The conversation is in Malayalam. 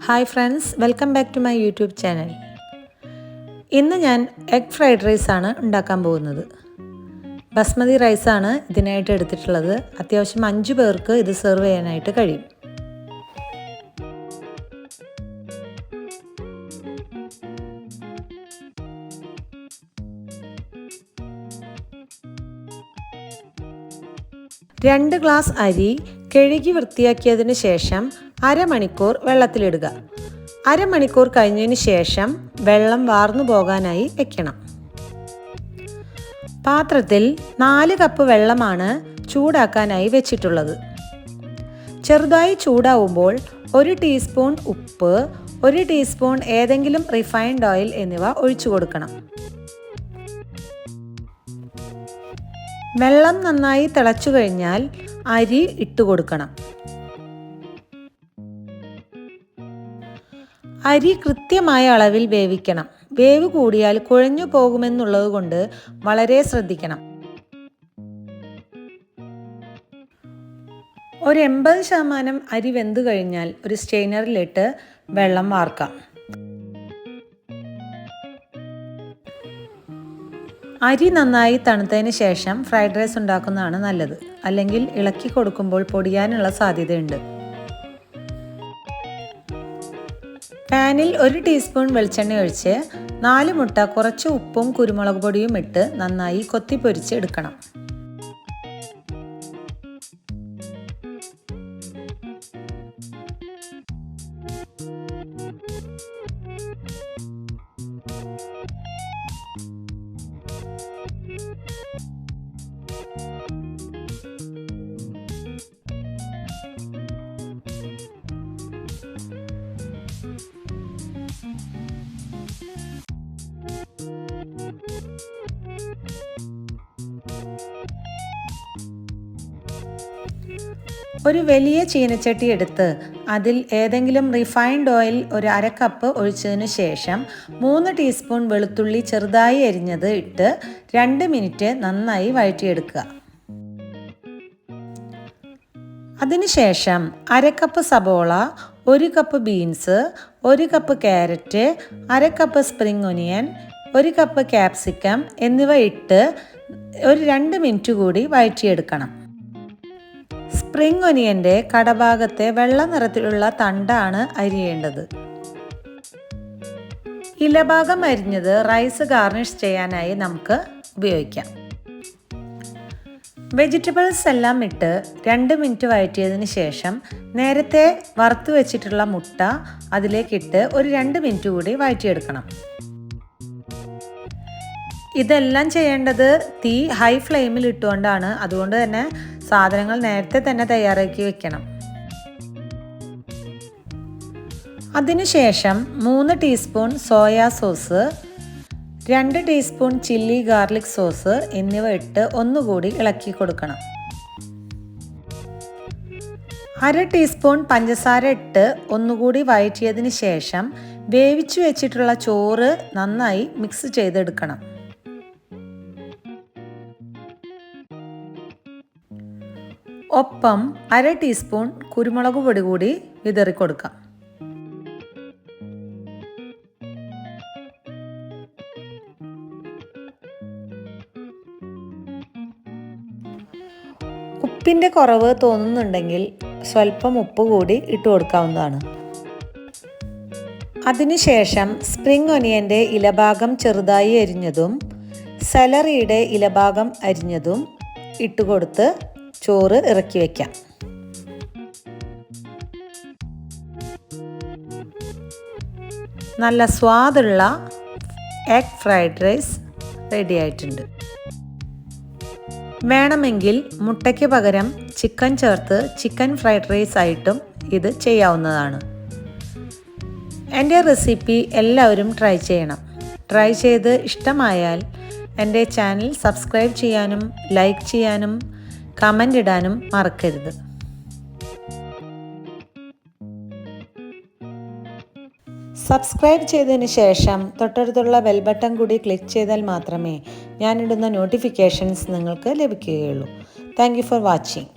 Hi friends, welcome back to my YouTube channel. ഇന്ന് ഞാൻ എഗ് ഫ്രൈഡ് റൈസാണ് ഉണ്ടാക്കാൻ പോകുന്നത്. ബസ്മതി റൈസാണ് ഇതിനായിട്ട് എടുത്തിട്ടുള്ളത്. അത്യാവശ്യം 5 പേർക്ക് ഇത് സെർവ് ചെയ്യാനായിട്ട് കഴിയും. രണ്ട് ഗ്ലാസ് അരി കഴുകി വൃത്തിയാക്കിയതിന് ശേഷം അരമണിക്കൂർ വെള്ളത്തിലിടുക. അരമണിക്കൂർ കഴിഞ്ഞതിന് ശേഷം വെള്ളം വാർന്നു പോകാനായി വെക്കണം. പാത്രത്തിൽ 4 കപ്പ് വെള്ളമാണ് ചൂടാക്കാനായി വെച്ചിട്ടുള്ളത്. ചെറുതായി ചൂടാവുമ്പോൾ 1 ടീസ്പൂൺ ഉപ്പ്, 1 ടീസ്പൂൺ ഏതെങ്കിലും റിഫൈൻഡ് ഓയിൽ എന്നിവ ഒഴിച്ചു കൊടുക്കണം. വെള്ളം നന്നായി തിളച്ചു കഴിഞ്ഞാൽ അരി ഇട്ട് കൊടുക്കണം. അരി കൃത്യമായ അളവിൽ വേവിക്കണം. വേവ് കൂടിയാൽ കുഴഞ്ഞു പോകുമെന്നുള്ളത് കൊണ്ട് വളരെ ശ്രദ്ധിക്കണം. ഒരു 80% അരി വെന്ത് കഴിഞ്ഞാൽ ഒരു സ്റ്റെയിനറിലിട്ട് വെള്ളം വാർക്കാം. അരി നന്നായി തണുത്തതിന് ശേഷം ഫ്രൈഡ് റൈസ് ഉണ്ടാക്കുന്നതാണ് നല്ലത്. അല്ലെങ്കിൽ ഇളക്കി കൊടുക്കുമ്പോൾ പൊടിയാനുള്ള സാധ്യതയുണ്ട്. പാനിൽ 1 ടീസ്പൂൺ വെളിച്ചെണ്ണ ഒഴിച്ച് 4 മുട്ട കുറച്ച് ഉപ്പും കുരുമുളക് പൊടിയും ഇട്ട് നന്നായി കൊത്തിപ്പൊരിച്ച് എടുക്കണം. ഒരു വലിയ ചീനച്ചട്ടി എടുത്ത് അതിൽ ഏതെങ്കിലും റിഫൈൻഡ് ഓയിൽ 1/2 കപ്പ് ഒഴിച്ചതിന് ശേഷം 3 ടീസ്പൂൺ വെളുത്തുള്ളി ചെറുതായി അരിഞ്ഞത് ഇട്ട് 2 മിനിറ്റ് നന്നായി വഴറ്റിയെടുക്കുക. അതിനുശേഷം 1/2 കപ്പ് സബോള, 1 cup beans, 1 cup carrot, 1/2 cup spring onion, 1 cup capsicum എന്നിവ ഇട്ട് ഒരു 2 മിനിറ്റ് കൂടി വഴറ്റിയെടുക്കണം. സ്പ്രിംഗ് ഒനിയൻ്റെ കടഭാഗത്തെ വെള്ള നിറത്തിലുള്ള തണ്ടാണ് അരിയേണ്ടത്. ഇലഭാഗം അരിഞ്ഞത് റൈസ് ഗാർണിഷ് ചെയ്യാനായി നമുക്ക് ഉപയോഗിക്കാം. വെജിറ്റബിൾസ് എല്ലാം ഇട്ട് 2 മിനിറ്റ് വഴറ്റിയതിന് ശേഷം നേരത്തെ വറുത്ത് വെച്ചിട്ടുള്ള മുട്ട അതിലേക്കിട്ട് ഒരു 2 മിനിറ്റ് കൂടി വഴറ്റിയെടുക്കണം. ഇതെല്ലാം ചെയ്യേണ്ടത് തീ ഹൈ ഫ്ലെയിമിൽ ഇട്ടുകൊണ്ടാണ്. അതുകൊണ്ട് തന്നെ സാധനങ്ങൾ നേരത്തെ തന്നെ തയ്യാറാക്കി വെക്കണം. അതിനുശേഷം 3 teaspoon soya sauce, 2 teaspoon chilli garlic sauce എന്നിവ ഇട്ട് ഒന്നുകൂടി ഇളക്കി കൊടുക്കണം. 1/2 ടീസ്പൂൺ പഞ്ചസാര ഇട്ട് ഒന്നുകൂടി വഴറ്റിയതിന് ശേഷം വേവിച്ചു വെച്ചിട്ടുള്ള ചോറ് നന്നായി മിക്സ് ചെയ്തെടുക്കണം. ഒപ്പം 1/2 ടീസ്പൂൺ കുരുമുളക് പൊടി കൂടി വിതറി കൊടുക്കാം. ഉപ്പിൻ്റെ കുറവ് തോന്നുന്നുണ്ടെങ്കിൽ സ്വല്പം ഉപ്പ് കൂടി ഇട്ട് കൊടുക്കാവുന്നതാണ്. അതിനുശേഷം സ്പ്രിംഗ് ഒനിയൻ്റെ ഇലഭാഗം ചെറുതായി അരിഞ്ഞതും സെലറിയുടെ ഇലഭാഗം അരിഞ്ഞതും ഇട്ടുകൊടുത്ത് ചോറ് ഇറക്കി വയ്ക്കാം. നല്ല സ്വാദുള്ള എഗ് ഫ്രൈഡ് റൈസ് റെഡി ആയിട്ടുണ്ട്. വേണമെങ്കിൽ മുട്ടയ്ക്ക് പകരം ചിക്കൻ ചേർത്ത് ചിക്കൻ ഫ്രൈഡ് റൈസ് ആയിട്ടും ഇത് ചെയ്യാവുന്നതാണ്. എൻ്റെ റെസിപ്പി എല്ലാവരും ട്രൈ ചെയ്യണം. ട്രൈ ചെയ്ത് ഇഷ്ടമായാൽ എൻ്റെ ചാനൽ സബ്സ്ക്രൈബ് ചെയ്യാനും ലൈക്ക് ചെയ്യാനും കമൻ്റ് ഇടാനും മറക്കരുത്. സബ്സ്ക്രൈബ് ചെയ്തതിന് ശേഷം തൊട്ടടുത്തുള്ള ബെൽ ബട്ടൺ കൂടി ക്ലിക്ക് ചെയ്താൽ മാത്രമേ ഞാനിടുന്ന നോട്ടിഫിക്കേഷൻസ് നിങ്ങൾക്ക് ലഭിക്കുകയുള്ളൂ. Thank you for watching.